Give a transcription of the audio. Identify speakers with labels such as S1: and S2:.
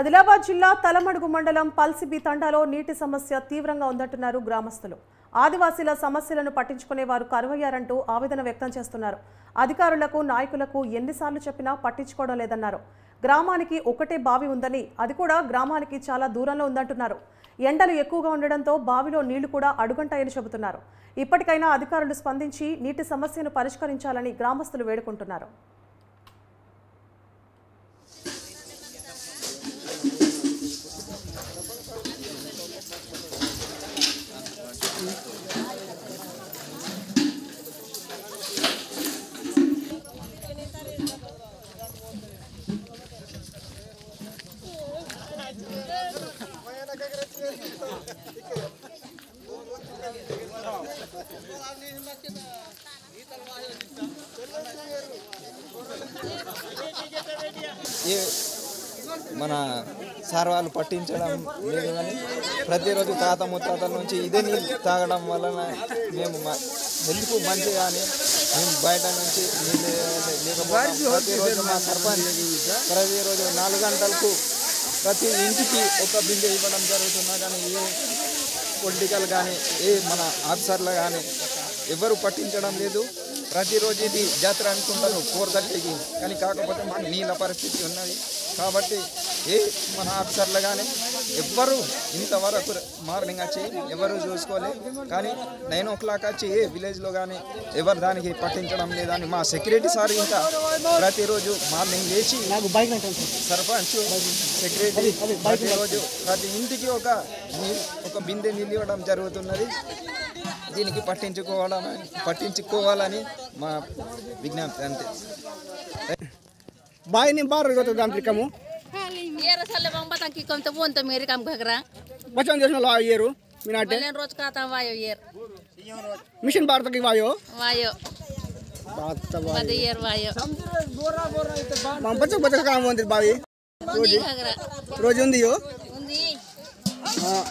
S1: ఆదిలాబాద్ జిల్లా తలమడుగు మండలం పల్సిబి తండాలో నీటి సమస్య తీవ్రంగా ఉందంటున్నారు గ్రామస్తులు. ఆదివాసీల సమస్యలను పట్టించుకునే వారు కరువయ్యారంటూ ఆవేదన వ్యక్తం చేస్తున్నారు. అధికారులకు నాయకులకు ఎన్నిసార్లు చెప్పినా పట్టించుకోవడం లేదన్నారు. గ్రామానికి ఒకటే బావి ఉందని, అది కూడా గ్రామానికి చాలా దూరంలో ఉందంటున్నారు. ఎండలు ఎక్కువగా ఉండడంతో బావిలో నీళ్లు కూడా అడుగంటాయని చెబుతున్నారు. ఇప్పటికైనా అధికారులు స్పందించి నీటి సమస్యను పరిష్కరించాలని గ్రామస్తులు వేడుకుంటున్నారు.
S2: మన సార్ వాళ్ళు పట్టించడం లేదు కానీ ప్రతిరోజు తాత ముత్తాతల నుంచి ఇదే నీళ్ళు తాగడం వలన మేము హెల్త్ మంచి కానీ మేము బయట నుంచి నీళ్ళు లేకపోతే ప్రతిరోజు మా సర్పంచ్ ప్రతిరోజు 4 గంటలకు ప్రతి ఇంటికి ఒక బిందె ఇవ్వడం జరుగుతున్నా కానీ ఏ పొలిటికల్ కానీ ఏ మన ఆఫీసర్లు కానీ ఎవరు పట్టించడం లేదు. ప్రతిరోజు ఇది జాతర అనుకుంటారు 4:30కి, కానీ కాకపోతే మాకు నీళ్ళ పరిస్థితి ఉన్నది కాబట్టి ఏ మన ఆఫీసర్లు కానీ ఎవ్వరు ఇంతవరకు మార్నింగ్ వచ్చి ఎవరు చూసుకోలేదు. కానీ 9 o'clock వచ్చి ఏ విలేజ్లో కానీ ఎవరు దానికి పట్టించడం లేదని మా సెక్యూరిటీ సార్ ఇంకా ప్రతిరోజు మార్నింగ్ లేచి సర్పంచ్ సెక్యూరిటీ ప్రతిరోజు ప్రతి ఇంటికి ఒక బిందె నీళ్ళు ఇవ్వడం జరుగుతున్నది. దీనికి పట్టించుకోవాలని మా విజ్ఞప్తి అంతే.
S3: बाई बार दांट्री कमु
S4: ये रसले बंबा तंकी कम तो बोन तो मेरे काम घगरा
S3: बचन देश में ला येरु मिनाटे
S4: लेन रोज खाता वायो येर
S3: मिशन बार तक वायो बात तब
S4: बदे येर वायो
S3: हम बच्चा काम होंदे बाई
S4: रोज घगरा
S3: रोज उंदी
S4: उंदी
S3: हां